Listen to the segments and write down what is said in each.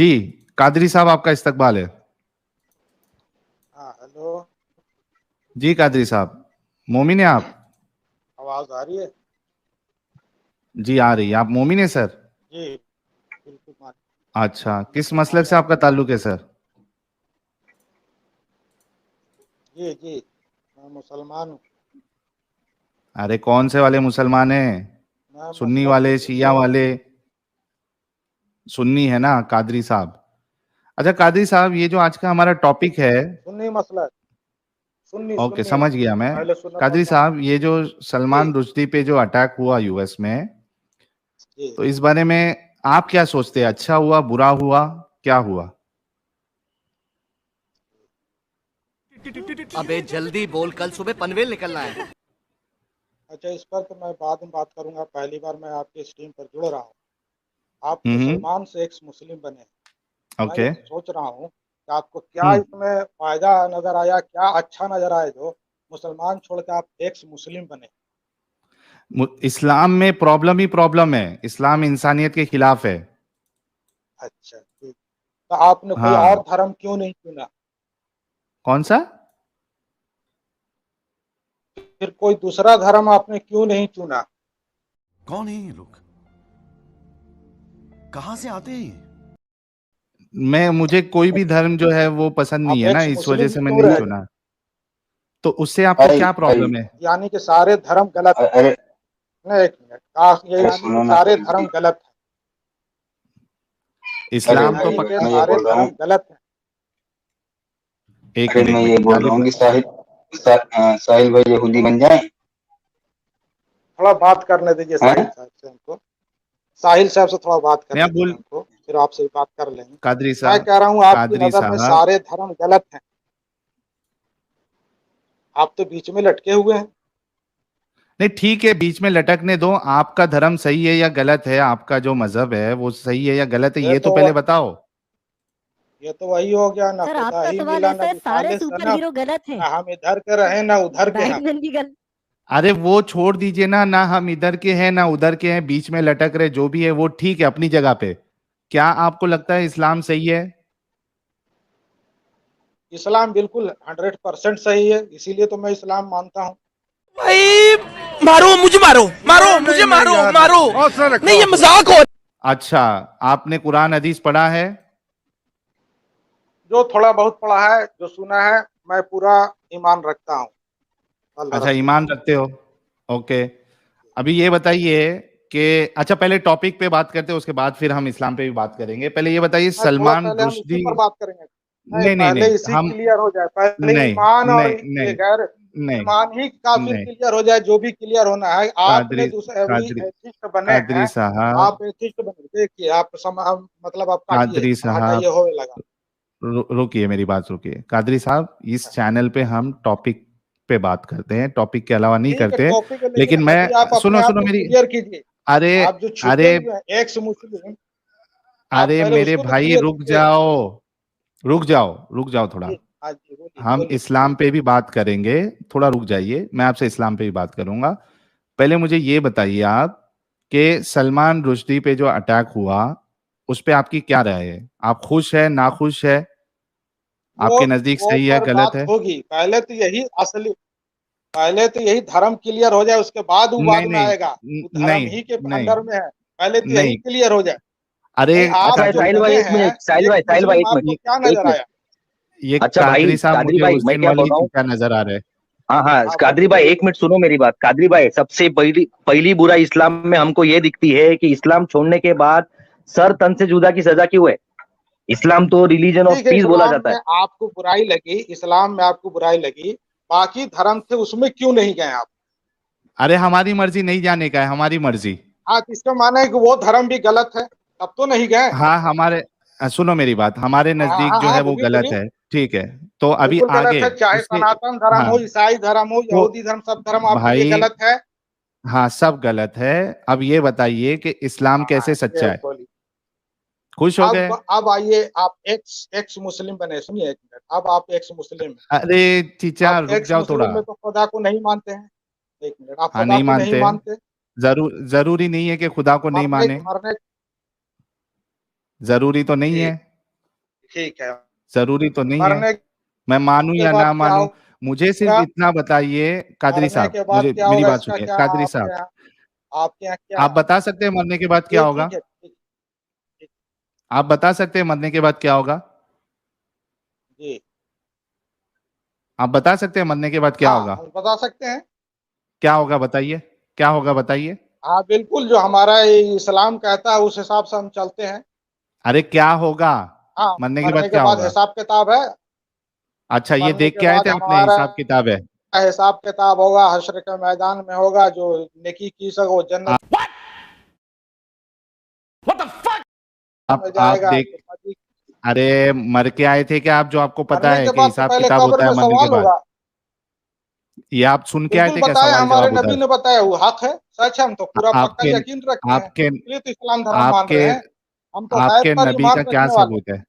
जी कादरी साहब, आपका इस्तकबाल है। हाँ हेलो। जी कादरी साहब, मोमिन है आप? आवाज आ रही है? जी आ रही है। आप मोमिन है सर? जी बिल्कुल अच्छा, किस मुसलमान मसलक है से आपका आपको। ताल्लुक है सर? जी जी मैं मुसलमान हूँ। अरे कौन से वाले मुसलमान हैं? मैं सुन्नी मसलक वाले, सुन्नी शिया हूँ। वाले? सुन्नी है ना कादरी साहब? अच्छा कादरी साहब, ये जो आज का हमारा टॉपिक है। सुन्नी मसलक, सुन्नी ओके, सुन्नी समझ गया मैं। अहले सुन्नत वल कादरी जमात। साहब, ये जो जी सलमान रुश्दी पे जो अटैक हुआ यूएस में, जी। तो इस बारे में आप क्या सोचते हैं? अच्छा हुआ, बुरा हुआ, क्या हुआ? अबे जल्दी बोल, कल सुबह पनवेल निकलना है। अच्छा, इस पर तो मैं बाद में बात करूंगा। पहली बार मैं आपके स्ट्रीम पर जुड़ रहा हूँ। आप हम्म। मुसलमान से एक्स मुस्लिम बने। मैं ओके। ये सोच रहा हूँ कि आपको क्या हम्म। इसमें फायदा नजर आया, क्या अच्छा नजर आया जो मुसलमान छोड़ के आप एक्स मुस्लिम बने। इस्लाम में प्रॉब्लम ही प्रॉब्लम है। इस्लाम इंसानियत के खिलाफ है। अच्छा ठीक। तो आपने कोई और हाँ। धर्म क्यों नहीं चुना? कौन सा? फिर कोई दूसरा धर्म आपने क्यों नहीं चुना? कौन है ये लोग? कहां से आते हैं ये? मुझे कोई भी धर्म जो है वो पसंद नहीं आप है ना, एक्स इस वजह मुस्लिम से मैं क्यों नहीं रह गए? चुना। तो उससे आपको भाई क्या भाई प्रॉब्लम है? यानी कि सारे धर्म गलत है। अरे नहीं, एक मिनट, ये अरे यानी कि सुनो ना सारे साहिल धर्म भाई। गलत है। अरे ये इस्लाम तो भाई नहीं कि मैं ये सारे बोल रहा हूँ। धर्म गलत है। एक अरे मिनट, मैं एक ये मिनट बोल रहा कादिर हूँ कि भाई। साहिल भाई यहूदी बन जाए। थोड़ा बात करने दीजिए साहिल हैं? साहब से हमको। साहिल साहब से थोड़ा बात मैं करने आप दीजिए बोल हमको, फिर आपसे भी बात कर लेंगे। कादरी मैं साहब, कह रहा हूँ आपकी कादरी नजर में साहब, सारे धर्म गलत हैं। आप तो बीच में लटके हुए हैं। नहीं ठीक है, बीच में लटकने दो। आपका धर्म सही है या गलत है? आपका जो मजहब है वो सही है या गलत है, ये ये तो तो पहले बताओ। ये तो वही हो गया, ना सर खुदा आपका ही सवाल मिला, ना ऐसा है, सारे मिसाले सुपर सनम, हीरो गलत हैं। ना हम इधर के रहे ना उधर के हैं। बैटमैन भी गलत। अरे वो छोड़ दीजिए ना, ना हम इधर के हैं ना उधर के हैं, बीच में लटक रहे जो भी है वो ठीक है अपनी जगह पे। क्या आपको लगता है इस्लाम सही है? इस्लाम बिल्कुल 100% सही है, इसीलिए तो मैं इस्लाम मानता हूँ। भाई मारो मुझे, मारो मारो मुझे, मारो मारो। नहीं ये मजाक हो। अच्छा, आपने कुरान हदीस पढ़ा है? जो थोड़ा बहुत पढ़ा है, जो सुना है, मैं पूरा ईमान रखता हूँ अल्लाह अच्छा, रसूल ईमान पर। रखते हो। ओके। अभी ये बताइए कि अच्छा, पहले टॉपिक पे बात करते हैं, उसके बाद फिर हम इस्लाम पे भी बात करेंगे। पहले ये बताइए, मैं थोड़ा सलमान पहले हम इसी रुश्दी। पर बात करेंगे। नहीं, नहीं नहीं पहले नहीं, इसी हम क्लियर हो जाए, पहले नहीं ईमान और नहीं ये नहीं गैर नहीं ईमान ही काफिर नहीं। क्लियर हो जाए, जो भी क्लियर होना है। आपने कादरी दूसरे अभी कादरी एथिस्ट बने कादरी हैं। साहब, आप एथिस्ट बने, देखिए आप मतलब आप काटिए, कादरी अब हटाइए, साहब, होने लगा। रुकिए, मेरी बात रुकिए। कादरी साहब, इस चैनल पे हम टॉपिक पे बात करते हैं, टॉपिक के अलावा नहीं ठीक है, करते हैं। टॉपिक है, लेकिन लेकिन अभी आप मैं, अपने सुनो आप सुनो को मेरी, क्लियर कीजिए। अरे आप जो छुपे अरे हुए हैं एक्स मुस्लिम, आप अरे पहले मेरे उसको तो भाई क्लियर रुक कीजिए। जाओ, रुक जाओ, रुक जाओ थोड़ा। जी हाँ जी, बोलिए हम बोलिए। इस्लाम पे भी बात करेंगे। थोड़ा रुक जाइए, मैं आपसे इस्लाम पे भी बात करूंगा। पहले मुझे ये बताइए आप कि सलमान रुश्दी पे जो अटैक हुआ, उस पे आपकी क्या राय है? आप खुश है, नाखुश है? वो आपके नजदीक वो सही है, पर गलत बात है? होगी। पहले तो यही धर्म क्लियर हो जाए, उसके बाद वो नहीं बाद में नहीं आएगा। वो धर्म नहीं ही के नहीं अंडर में है। पहले तो यही नहीं। क्लियर हो जाए। अरे नहीं, आप अच्छा जो साहिल भाई बने एक हैं मिनट, साहिल एक भाई साहिल भाई मुस्लिम, एक मिनट, आपको क्या एक नजर मिनट। आया? ये अच्छा कादरी भाई साहब, कादरी मुझे भाई उस मैं दिन क्या बोल वाली रहा हूँ। क्या नजर आ रहे हैं? हाँ हाँ हाँ कादरी बोलिए भाई बोलिए। एक मिनट सुनो मेरी बात। कादरी भाई सबसे पहली पहली बुरा इस्लाम में हमको ये दिखती है कि इस्लाम छोड़ने के बाद सर तन से जुदा की सजा क्यों है? इस्लाम तो रिलीजन ऑफ ठीक है, पीस बोला इस्लाम जाता में है। आपको बुराई लगी, इस्लाम में आपको बुराई लगी, बाकी धर्म थे उसमें क्यों नहीं गए आप? अरे हमारी मर्जी नहीं जाने का है, हमारी मर्जी। हाँ, तो इसका माना है कि वो धर्म भी गलत है, तब तो नहीं गए। हाँ हमारे, सुनो मेरी बात, हमारे हाँ नजदीक हाँ जो है हाँ, वो बोलिए गलत बोलिए। है। ठीक है, तो अभी बिल्कुल गलत आगे है, चाहे उसके, सनातन धर्म हाँ हो, ईसाई धर्म हो, तो यहूदी धर्म, सब धर्म आपके लिए भाई, गलत है। हाँ सब गलत है। अब ये बताइए कि इस्लाम हाँ कैसे ये सच्चा है? बोलिए। खुश हो गए? अब आइए, आप एक्स एक्स मुस्लिम बने, सुनिए एक मिनट। अब आप एक्स मुस्लिम हैं। अरे चीचा आप रुक एक्स जाओ थोड़ा। मुस्लिम में तो खुदा को नहीं मानते हैं। एक मिनट, आप हाँ खुदा नहीं को नहीं मानते, मानते। जरूरी नहीं है कि खुदा को नहीं मरने माने। मरने जरूरी तो नहीं जी। है। ठीक है। जरूरी तो नहीं है, मरने मैं मानूं के या बाद ना क्या मानूं, होगा? मुझे सिर्फ इतना बताइए कादरी मरने साहब, के बाद मुझे क्या मेरी होगा बात इसका सुनिए क्या कादरी आपके साहब, यहाँ, आपके यहाँ क्या आप है? बता सकते हैं मरने के बाद क्या ये होगा? ठीक है, ठीक, ठीक, आप बता सकते हैं मरने के बाद क्या होगा? जी। आप बता सकते हैं मरने के बाद क्या हाँ, होगा? हम बता सकते हैं। क्या होगा बताइए, क्या होगा बताइए? हाँ, बिल्कुल जो हमारा ये इस्लाम कहता है उस हिसाब से हम चलते हैं। अरे क्या होगा? हाँ, मरने के मरने बाद के क्या बाद होगा? हिसाब किताब है। अच्छा, ये मरने देख के के आए बाद थे आपने, हमारा हिसाब किताब है? हिसाब किताब होगा, हश्र के मैदान में होगा, जो नेकी की सको वो जन्नत में आप जाएगा। देख, अरे मर के आए थे क्या आप, जो आपको पता मरने है के कि बाद तो हिसाब पहले किताब कब्र होता है में मरने के सवाल बाद? होगा। ये आप सुन के आए बिल्कुल थे क्या बताया, सवाल हमारे जवाब नबी उधर? ने बताया, वो हक है, सच है, हम तो पूरा पक्का आपके यकीन रखते हैं, आपके इसलिए तो इस्लाम धर्म मान आपके रहे हैं। हम तो गायब आपके पर नबी ईमान का क्या रखने वाले हैं। सबूत है?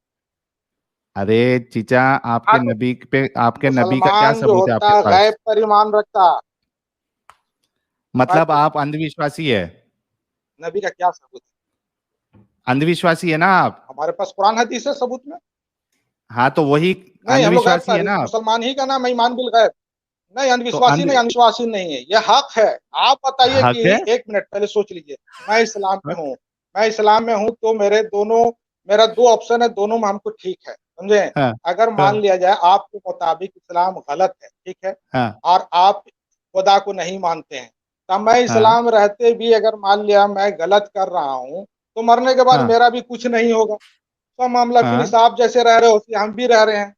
अरे चीचा, आपके हक, नबी पे, आपके नबी का क्या मुसलमान जो सबूत है होता आपके है पास? गायब पर ईमान रखता है। मतलब हमारे आप अंधविश्वासी है? नबी का क्या सबूत है? अंधविश्वासी है ना आप? हमारे पास कुरान हदीस है सबूत में। हाँ तो वही नहीं, हम लोग गैब अंधविश्वासी है पर, ना आप? मुसलमान ही का नाम है ईमान बिल गैब। नहीं, तो अंधविश्वासी नहीं, अंधविश्वासी नहीं है, ये हक है। आप बताइए हक कि है। एक मिनट पहले सोच लीजिए, मैं इस्लाम में हूँ, मैं इस्लाम में हूँ, तो मेरा दो ऑप्शन है, दोनों में हमको ठीक है, समझे? हाँ अगर हाँ मान लिया जाए आपके मुताबिक इस्लाम गलत है, ठीक है, हाँ और आप खुदा को नहीं मानते हैं, तब मैं हाँ इस्लाम रहते भी अगर मान लिया मैं गलत कर रहा हूँ, तो मरने के बाद हाँ मेरा भी कुछ नहीं होगा। तो मामला हाँ फिनिश, आप जैसे रह रहे हो उसी हम भी रह रहे हैं।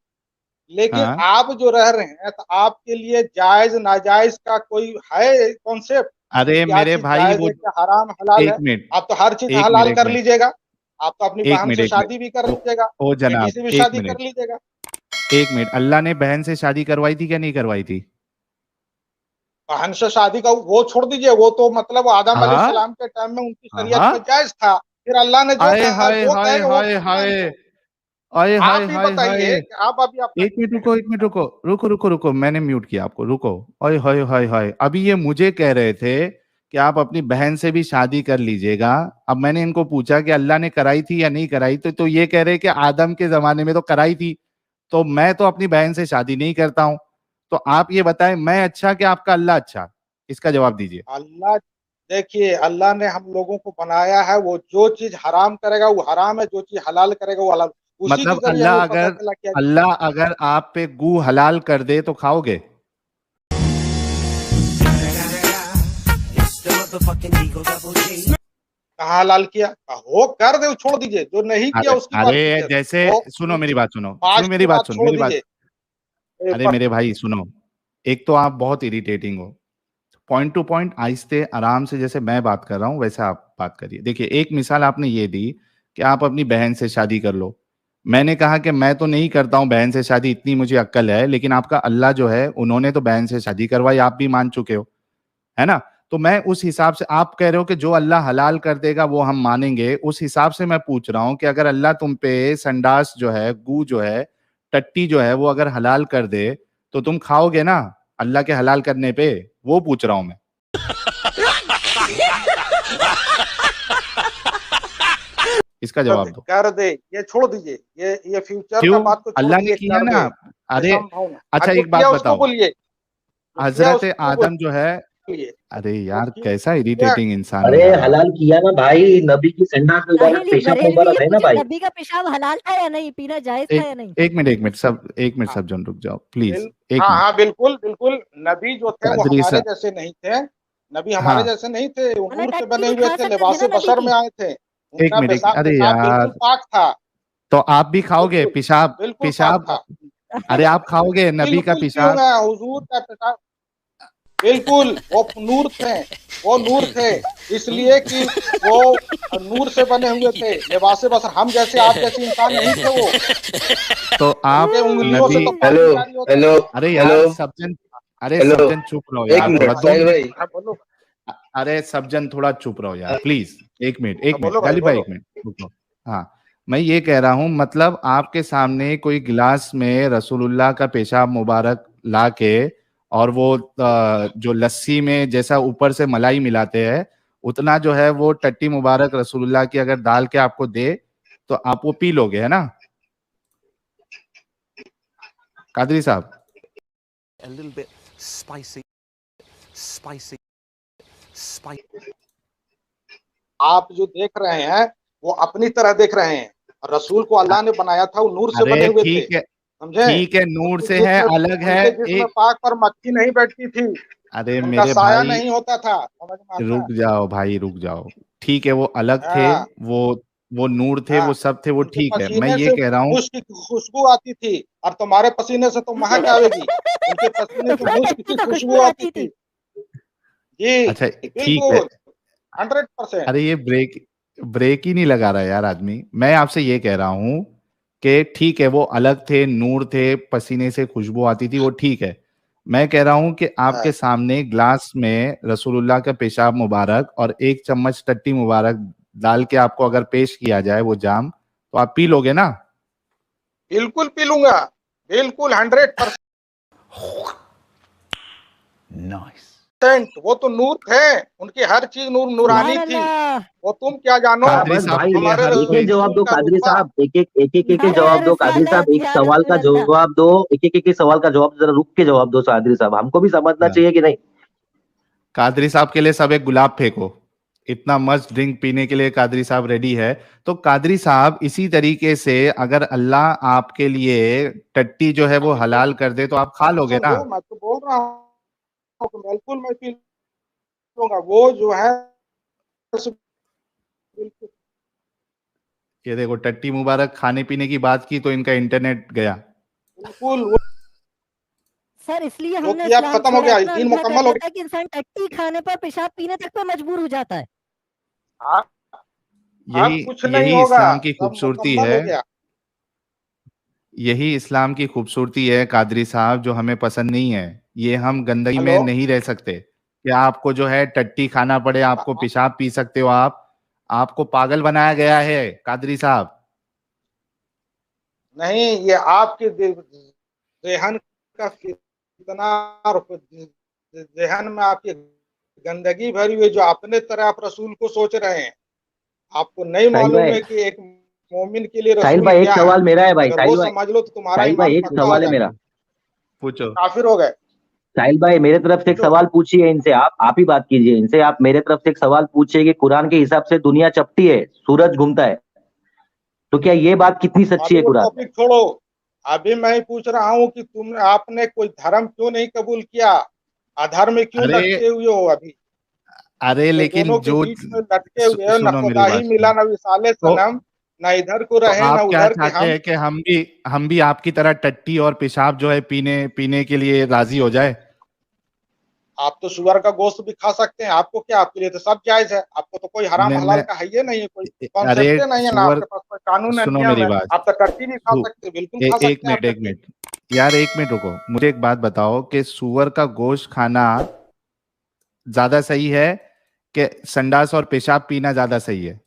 लेकिन हाँ। आप जो रह रहे हैं, तो आपके लिए जायज नाजायज का कोई है कॉन्सेप्ट कि अरे क्या मेरे चीज भाई जायज वो, है, क्या हराम हलाल एक है? मिनट, आप तो हर चीज एक मिनट, हलाल एक कर मिनट, लीजिएगा। आप तो अपनी एक बहन मिनट, से एक मिनट। शादी भी कर लीजिएगा, ओ बेटी जनाब, से भी एक शादी कर मिनट, लीजिएगा। एक मिनट, अल्लाह ने बहन से शादी करवाई थी क्या नहीं करवाई थी? बहन से शादी का वो छोड़ दीजिए, वो तो मतलब आदम हाँ अलैहिस्सलाम के टाइम में उनकी शरीयत हाँ। में जायज था। फिर अल्लाह ने जो आए कहा हाय जो हाय कहेगा वो हाय करेंगे हाय, हम तो। आए हाय आप ही हाय हाय। बताइए कि आप अभी अपना एक मिनट रुको, एक मिनट रुको, रुको रुको रुको, मैंने म्यूट किया आपको, रुको। ओए हाय हाय हाय, अभी ये मुझे कह रहे थे कि आप अपनी बहन से भी शादी कर लीजिएगा। अब मैंने इनको पूछा कि अल्लाह ने कराई थी या नहीं कराई, तो ये कह रहे कि आदम के जमाने में तो कराई थी, तो मैं तो अपनी बहन से शादी नहीं करता हूं। तो आप ये बताएं, मैं अच्छा कि आपका अल्लाह अच्छा? इसका जवाब दीजिए। अल्लाह, देखिए अल्लाह ने हम लोगों को बनाया है, वो जो चीज हराम करेगा वो हराम है, जो चीज हलाल करेगा वो हलाल। उसी के मतलब जरिए हमें पता चला कि अल्लाह अगर आप पे गू हलाल कर दे तो खाओगे? कहाँ हलाल किया, हो कर दे, छोड़ दीजिए, जो नहीं किया अरे उसकी बात अरे कीजिए। जैसे, वो सुनो मेरी बात, सुनो सुनो पास्ट मेरी की बात, बात सुनो छोड़ मेरी बात। दीजिए। अरे मेरे भाई सुनो, एक तो आप बहुत इरिटेटिंग हो। पॉइंट टू पॉइंट आहिस्ते आराम से, जैसे मैं बात कर रहा हूं वैसे आप बात करिए। देखिए, एक मिसाल आपने ये दी कि आप अपनी बहन से शादी कर लो। मैंने कहा कि मैं तो नहीं करता हूं बहन से शादी, इतनी मुझे अक्ल है, लेकिन आपका अल्लाह जो है उन्होंने तो बहन से शादी करवाई, आप भी मान चुके हो, है ना? तो मैं उस हिसाब से, आप कह रहे हो कि जो अल्लाह हलाल कर देगा वो हम मानेंगे, उस हिसाब से मैं पूछ रहा हूं कि अगर अल्लाह तुम पे संडास जो है, गू जो है, टट्टी जो है, वो अगर हलाल कर दे तो तुम खाओगे ना अल्लाह के हलाल करने पे? वो पूछ रहा हूं मैं। इसका जवाब दो। कर दे, ये छोड़ दीजिए, ये फ्यूचर का क्यों? बात को छोड़ अल्लाह ने दीजिए, किया कर ना। दे, ये अरे संभव नहीं। अच्छा, जो एक बात किया उसको बताओ, बोलिए, जो किया हजरत उसको आदम जो है, बोलिए। अरे जो यार कैसा किया, इरिटेटिंग इंसान हो अरे यार आप। हलाल किया ना भाई, नबी की संडास मुबारक, साहिल, पेशाब बरेलवी ये मुबारक है ना पूछे भाई। नबी का पेशाब हलाल था या नहीं, पीना जायज था एक या नहीं? एक मिनट, एक मिनट सब, एक मिनट हाँ, सब जन रुक जाओ प्लीज, बिल, एक हाँ मिनट। हाँ, बिल्कुल बिल्कुल, नबी जो थे वो कादरी हमारे साहब, जैसे नहीं थे। नबी हमारे हाँ जैसे नहीं थे, वो खाना नूर से टट्टी बने भी हुए खा थे, सकते थे लिबास ना नबी बशर की। में आए थे। एक उनका मिनट, एक अरे पेशाब बिल्कुल यार, पाक था। तो आप भी खाओगे बिल्कुल पेशाब? बिल्कुल पाक पेशाब, था। अरे आप खाओगे नबी का बिल्कुल पेशाब? पीऊंगा, हुजूर का पेशाब, बिल्कुल। वो नूर थे, वो नूर थे, इसलिए कि वो नूर से बने हुए थे, लिबास बशर, हम जैसे आप जैसे इंसान नहीं थे वो। तो आप उनके उंगलियों से नबी, तो हेलो पानी जारी होता हेलो था। अरे हेलो यार सज्जन, अरे हेलो सज्जन चुप रहो एक हाँ यार, बोलो थोड़ा मिनट भाई, दो साहिल मिनट। भाई। हाँ बोलो, अरे सज्जन थोड़ा चुप रहो यार प्लीज, एक मिनट, हाँ एक बोलो मिनट, भाई, गालिब भाई बोलो। एक मिनट रुको। हाँ, मैं ये कह रहा हूँ, मतलब आपके सामने कोई गिलास में रसूलुल्लाह का पेशाब मुबारक ला के, और वो जो लस्सी में जैसा ऊपर से मलाई मिलाते हैं, उतना जो है वो टट्टी मुबारक रसूलुल्लाह की अगर डाल के आपको दे, तो आप वो पी लोगे, है ना? कादरी साहब, A little bit spicy. Spicy. Spicy. आप जो देख रहे हैं वो अपनी तरह देख रहे हैं। रसूल को अल्लाह ने बनाया था, वो नूर से बने अरे हुए थे, ठीक है, समझे? ठीक है, नूर से है, जिसमें अलग है। उनके जिसमें एक, पाक पर मक्खी नहीं बैठती थी, अरे उनका मेरे साया भाई, नहीं होता था, समझ में आता रुक है? जाओ भाई, रुक जाओ। ठीक है, वो अलग थे, हाँ, वो नूर थे, हाँ। वो सब थे, वो उनके ठीक है। मैं पसीने ये से कह रहा हूँ, मुश्क की खुशबू आती थी और तुम्हारे पसीने से तो महक आवेगी। उनके पसीने से उसमें मुश्क टट्टी की तो खुशबू खुशबू आती आती थी। थी। जी, अच्छा ठीक है। बिल्कुल, 100%। अरे ये ब्रेक ब्रेक ही नहीं लगा रहा यार आदमी। मैं आपसे ये कह रहा हूं कि ठीक है, वो अलग थे, नूर थे, पसीने से खुशबू आती थी, वो ठीक है। मैं कह रहा हूं कि हाँ, आपके सामने ग्लास में रसूलुल्लाह का पेशाब मुबारक और एक चम्मच टट्टी मुबारक डाल के आपको अगर पेश किया जाए वो जाम, तो आप पी लोगे ना? बिल्कुल पी लूंगा, बिल्कुल 100%। Nice. वो तो नूर थे, उनकी हर चीज नूरानी सुभान थी। अल्लाह। वो तुम क्या जानो? हाँ कादरी बस साहब भाई, के लिए हमारे हर एक एक कोई, जवाब रसूल दो का कादरी रुतबा। साहब, एक या जवाब दो कादरी साहब, रिसालत, एक या सवाल का रसूल अल्लाह। जवाब दो, एक सवाल का जवाब जरा रुक के जवाब दो कादरी साहब, हमको भी समझना हाँ, चाहिए कि नहीं। कादरी साहब के लिए सब एक गुलाब फेंको। इतना मस्त ड्रिंक पीने के लिए कादरी साहब रेडी है। तो कादरी साहब, इसी तरीके से अगर अल्लाह आपके लिए टट्टी जो है वो बिल्कुल हलाल कर दे तो आप खा लोगे ना? समझो, मैं तो बोल रहा हूँ कि बिल्कुल मैं पी लूंगा। वो जो है बिल्कुल, ये देखो, टट्टी मुबारक खाने पीने की बात की तो इनका इंटरनेट गया। बिल्कुल सर इसलिए जो हमने किया अब इस्लाम खत्म हो छोड़ा, गया, इतना दीन अंधा कर मुकम्मल हो देता है कि इंसान टट्टी खाने पर, पेशाब पीने तक पे मजबूर हो जाता है। गया। अब यही कुछ नहीं यही होगा, इस्लाम की सब खूबसूरती मुकम्मल है। हो गया। यही इस्लाम की खूबसूरती है कादरी साहब, जो हमें पसंद नहीं है। ये हम गंदगी हेलो, में नहीं रह सकते कि आपको जो है टट्टी खाना पड़े, आपको पेशाब पी सकते हो आप। आपको पागल बनाया गया है कादरी साहब। नहीं, ये आपके जेहन का कितना, जेहन में आपकी गंदगी भरी हुई, जो अपने तरह आप रसूल को सोच रहे हैं। आपको नहीं साहिल मालूम भाई, है कि एक मोमिन के लिए साहिल रसूल भाई एक क्या है। सवाल मेरा है भाई, अगर वो साहिल भाई, समझ लो तो तुम्हारा साहिल ईमान भाई एक पक्का हो सवाल है जाएगा, मेरा। पूछो। काफिर हो गए। साहिल भाई मेरे तरफ से एक पूछो। सवाल पूछिए इनसे, आप ही बात कीजिए इनसे, आप मेरे तरफ से एक सवाल पूछिए कि कुरान के हिसाब से दुनिया चपटी है, सूरज घूमता है, तो क्या ये बात कितनी सच्ची अभी है वो कुरान में? टॉपिक छोड़ो। अभी मैं ही पूछ रहा हूँ कि तुमने आपने कोई धर्म क्यों नहीं कबूल किया? अधर्म में क्यों अरे, लटके हुए हो अभी? अरे ये लेकिन दोनों के जो, बीच में लटके हुए हो, न सुनो मेरी खुदा ही बात मिला सुनो। न विसाले तो सनम, न इधर को तो रहे न आप क्या उधर के चाहते हम। हैं कि हम भी आपकी तरह टट्टी और पेशाब जो है पीने पीने के लिए राजी हो जाए? आप तो सुअर का गोश्त भी खा सकते हैं, आपको क्या? आपके लिए तो सब जायज है, आपको तो कोई हराम हलाल मैं का है ये नहीं है, कोई अरे कॉन्सेप्ट नहीं है ना, सुअर, आपके पास कोई कानून है, सुनो नियम मेरी है। बात। आप तो टट्टी भी खा सकते हैं, बिल्कुल खा एक सकते हैं आप मिनट, एक टट्टी। मिनट, यार एक मिनट रुको। मुझे एक बात बताओ कि सुअर का गोश्त खाना ज्यादा सही है कि संडास और पेशाब पीना ज्यादा सही है?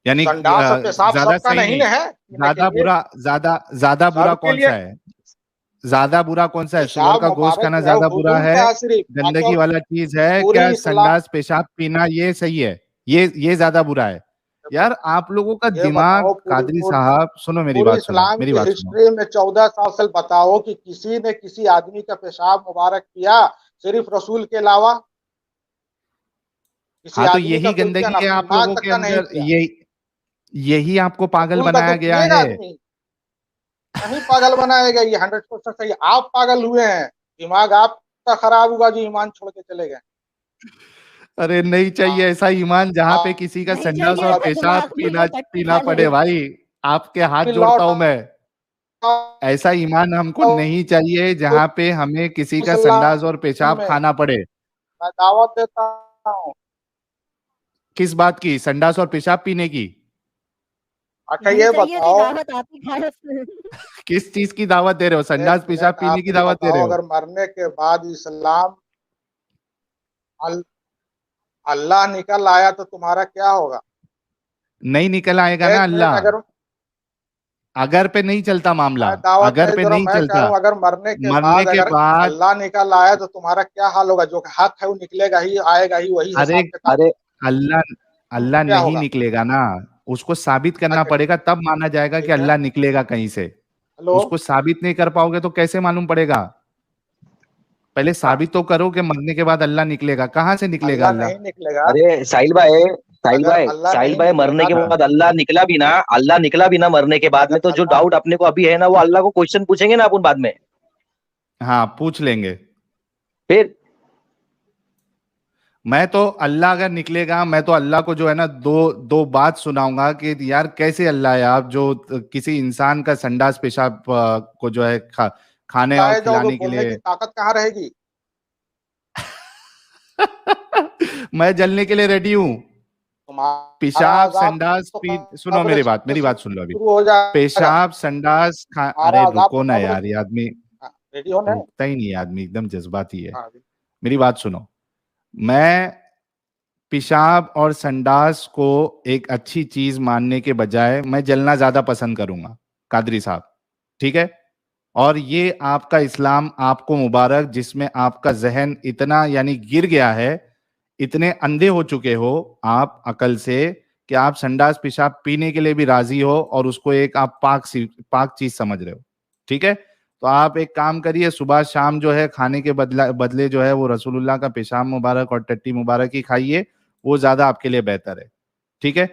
यानी संडास और पेशाब ज्यादा सबका सही नहीं नहीं, ना है पीने के ज्यादा लिए, बुरा, ज्यादा बुरा सबके कौन लिए। सा है? ज्यादा बुरा कौन सा है? सुअर पेशाब का गोश्त मुबारक खाना जो है ज्यादा बुरा हुजूम है, का है सिर्फ, बाकी गंदगी और वाला चीज है, पूरी क्या इस्लाम। संडास पेशाब पीना ये सही है? ये ज्यादा बुरा है? यार आप लोगों का ये दिमाग, बताओ, पूरी कादरी पूरी साहब सुनो मेरी पूरी बात, सुनो इस्लाम मेरी की बात सुनो। हिस्ट्री में 14 साल से बताओ कि किसी ने किसी आदमी का पेशाब मुबारक किया, सिर्फ रसूल के अलावा किसी हाँ, तो आदमी का यही कोई किया ना? गंदगी है अपनी आप माँ लोगों तक के का नहीं अंदर, किया। यही आपको पागल रसूल का बनाया तो गया पिएगा है। आदमी, नहीं पागल बनाएगा, ये 100% सही है। आप पागल हुए हैं, दिमाग आपका खराब हुआ जो ईमान छोड़ के चले गए। अरे नहीं चाहिए ऐसा ईमान जहां पे किसी का नहीं संडास चाहिए और ऐसा पेशाब दिमाग भी पीना जो टट्टी पीना खा ले। पड़े भाई। आपके हाथ जोड़ता लौट हूं मैं। ऐसा ईमान हमको आओ नहीं चाहिए जहां पे हमें किसी का संडास और इस्लाम पेशाब में, खाना पड़े। मैं दावत देता हूँ। किस बात की? संडास और पेशाब पीने की? अच्छा नहीं ये चाहिए थी बताओ, दावत, आप ही खाए उसमें। किस चीज की दावत दे रहे हो? एक संडास पेशाब मिनट पीने आप की मुझे दावत दे रहे बताओ, हो? अगर मरने के बाद इस्लाम अल्लाह निकल आया तो तुम्हारा क्या होगा? नहीं निकल आएगा ना एक मिनट, अल्लाह। अगर अगर पे नहीं चलता मामला, मैं दावत अगर नहीं पे दे रहा हूँ, नहीं मैं कह चलता। रहा हूँ अगर मरने के मरने बाद के अगर बाद, अल्लाह निकल आया तो तुम्हारा क्या हाल होगा? जो हक है वो निकलेगा ही, आएगा ही, वही अरे हिसाब किताब अरे अल्लाह, अल्लाह क्या नहीं होगा? निकलेगा ना। उसको साबित करना अच्छा पड़ेगा, तब माना जाएगा कि ठीक है, अल्लाह निकलेगा कहीं से। हेलो, उसको साबित नहीं कर पाओगे तो कैसे मालूम पड़ेगा? पहले साबित तो करो कि मरने के बाद अल्लाह निकलेगा। कहाँ से निकलेगा अल्लाह अल्लाह? नहीं निकलेगा। अरे अगर अल्लाह साहिल नहीं भाई मरने निकलेगा के ना, बाद अल्लाह निकला भी ना मरने के बाद में, तो अगर जो अल्लाह, डाउट अपने को अभी है ना, वो अल्लाह को क्वेश्चन पूछेंगे ना अपन बाद में। हाँ, पूछ लेंगे। फिर मैं तो अल्लाह अगर निकलेगा, मैं तो अल्लाह को जो है ना दो दो बात सुनाऊंगा कि यार कैसे अल्लाह है आप, जो किसी इंसान का संडास पेशाब को जो है खाने और है जो खिलाने के बोलने की लिए ताकत कहाँ रहेगी? मैं जलने के लिए रेडी हूं। तुम्हारा पेशाब अजाब संडास तो पी सुनो कब्र मेरी से बात सुन लो अभी। शुरू हो जाएगा। पेशाब संडास खा तुम्हारा अरे अजाब रुको तो ना कब्र यार, से, ये आदमी रेडी हो ना? रुकता ही नहीं है, आदमी एकदम जज्बाती है। हाँ, मेरी बात सुनो। मैं पेशाब और संडास को एक अच्छी चीज मानने के बजाय मैं जलना ज्यादा पसंद करूंगा, कादरी साहब, ठीक है? और ये आपका इस्लाम आपको मुबारक, जिसमें आपका जहन इतना यानी गिर गया है, इतने अंधे हो चुके हो आप अकल से, कि आप संडास पेशाब पीने के लिए भी राजी हो और उसको एक आप पाक चीज समझ रहे हो, ठीक है? तो आप एक काम करिए, सुबह शाम जो है खाने के बदले जो है वो रसूलुल्लाह का पेशाब मुबारक और टट्टी मुबारक ही खाइए, वो ज्यादा आपके लिए बेहतर है, ठीक है?